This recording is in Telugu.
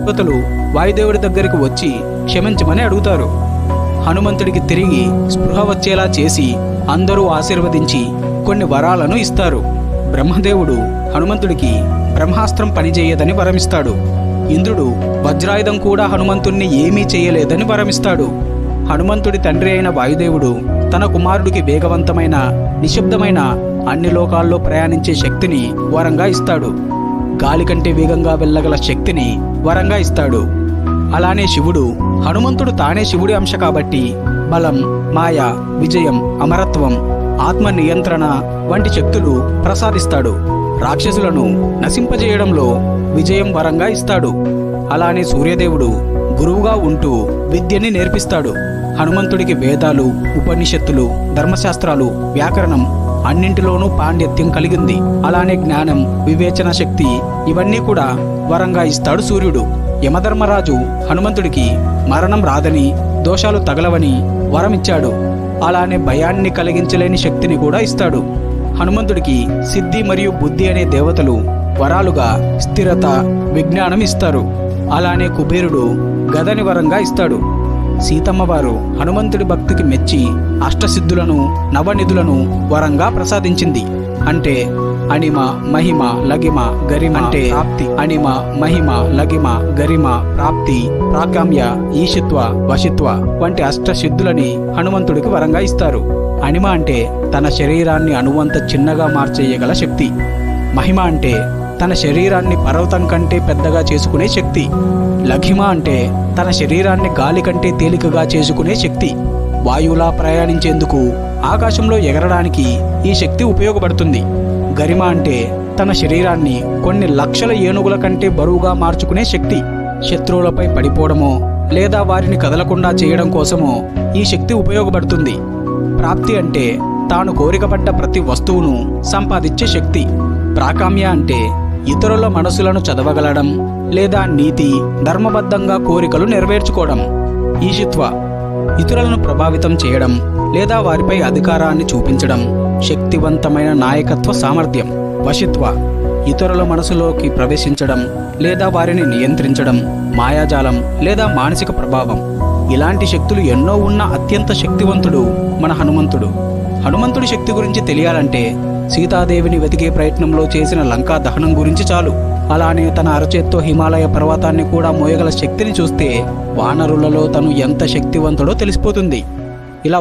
దేవతలు వాయుదేవుడి దగ్గరికి వచ్చి క్షమించమని అడుగుతారు. హనుమంతుడికి తిరిగి స్పృహ వచ్చేలా చేసి అందరూ ఆశీర్వదించి కొన్ని వరాలను ఇస్తారు. బ్రహ్మదేవుడు హనుమంతుడికి బ్రహ్మాస్త్రం పనిచేయదని వరమిస్తాడు. ఇంద్రుడు వజ్రాయుధం కూడా హనుమంతుణ్ణి ఏమీ చేయలేదని వరమిస్తాడు. హనుమంతుడి తండ్రి అయిన వాయుదేవుడు తన కుమారుడికి వేగవంతమైన, నిశ్శబ్దమైన, అన్ని లోకాల్లో ప్రయాణించే శక్తిని వరంగా ఇస్తాడు. గాలి కంటే వేగంగా వెళ్ళగల శక్తిని వరంగా ఇస్తాడు. అలానే శివుడు హనుమంతుడు తానే శివుడి అంశ కాబట్టి బలం, మాయ, విజయం, అమరత్వం, ఆత్మ నియంత్రణ వంటి శక్తులు ప్రసాదిస్తాడు. రాక్షసులను నశింపజేయడంలో విజయం వరంగా ఇస్తాడు. అలానే సూర్యదేవుడు గురువుగా ఉంటూ విద్యని నేర్పిస్తాడు. హనుమంతుడికి వేదాలు, ఉపనిషత్తులు, ధర్మశాస్త్రాలు, వ్యాకరణం అన్నింటిలోనూ పాండిత్యం కలిగింది. అలానే జ్ఞానం, వివేచన శక్తి ఇవన్నీ కూడా వరంగా ఇస్తాడు సూర్యుడు. యమధర్మరాజు హనుమంతుడికి మరణం రాదని, దోషాలు తగలవని వరమిచ్చాడు. అలానే భయాన్ని కలిగించలేని శక్తిని కూడా ఇస్తాడు. హనుమంతుడికి సిద్ధి మరియు బుద్ధి అనే దేవతలు వరాలుగా స్థిరత, విజ్ఞానం ఇస్తారు. అలానే కుబేరుడు గదని వరంగా ఇస్తాడు. సీతమ్మవారు హనుమంతుడి భక్తికి మెచ్చి అష్టసిద్ధులను, నవనిధులను వరంగా ప్రసాదించింది. అంటే అణిమ, మహిమ, లగిమ, గరిమ అంటే ప్రాప్తి. అణిమ, మహిమ, లగిమ, గరిమ, ప్రాప్తి, ప్రాకామ్య, ఈశిత్వ, వశిత్వ వంటి అష్టసిద్ధులని హనుమంతుడికి వరంగా ఇస్తారు. అణిమ అంటే తన శరీరాన్ని అణువంత చిన్నగా మార్చేయగల శక్తి. మహిమ అంటే తన శరీరాన్ని పర్వతం కంటే పెద్దగా చేసుకునే శక్తి. లఘిమ అంటే తన శరీరాన్ని గాలి కంటే తేలికగా చేసుకునే శక్తి. వాయువులా ప్రయాణించేందుకు, ఆకాశంలో ఎగరడానికి ఈ శక్తి ఉపయోగపడుతుంది. గరిమ అంటే తన శరీరాన్ని కొన్ని లక్షల ఏనుగుల కంటే బరువుగా మార్చుకునే శక్తి. శత్రువులపై పడిపోవడమో లేదా వారిని కదలకుండా చేయడం కోసమో ఈ శక్తి ఉపయోగపడుతుంది. ప్రాప్తి అంటే తాను కోరికపడ్డ ప్రతి వస్తువును సంపాదించే శక్తి. ప్రాకామ్య అంటే ఇతరుల మనసులను చదవగలడం లేదా నీతి, ధర్మబద్ధంగా కోరికలు నెరవేర్చుకోవడం. ఈశిత్వ ఇతరులను ప్రభావితం చేయడం లేదా వారిపై అధికారాన్ని చూపించడం, శక్తివంతమైన నాయకత్వ సామర్థ్యం. వశిత్వ ఇతరుల మనసులోకి ప్రవేశించడం లేదా వారిని నియంత్రించడం, మాయాజాలం లేదా మానసిక ప్రభావం. ఇలాంటి శక్తులు ఎన్నో ఉన్న అత్యంత శక్తివంతుడు మన హనుమంతుడు. హనుమంతుడి శక్తి గురించి తెలియాలంటే సీతాదేవిని వెతికే ప్రయత్నంలో చేసిన లంకా దహనం గురించి చాలు. అలానే తన అరచేత్తో హిమాలయ పర్వతాన్ని కూడా మోయగల శక్తిని చూస్తే వానరులలో తను ఎంత శక్తివంతుడో తెలిసిపోతుంది. ఇలా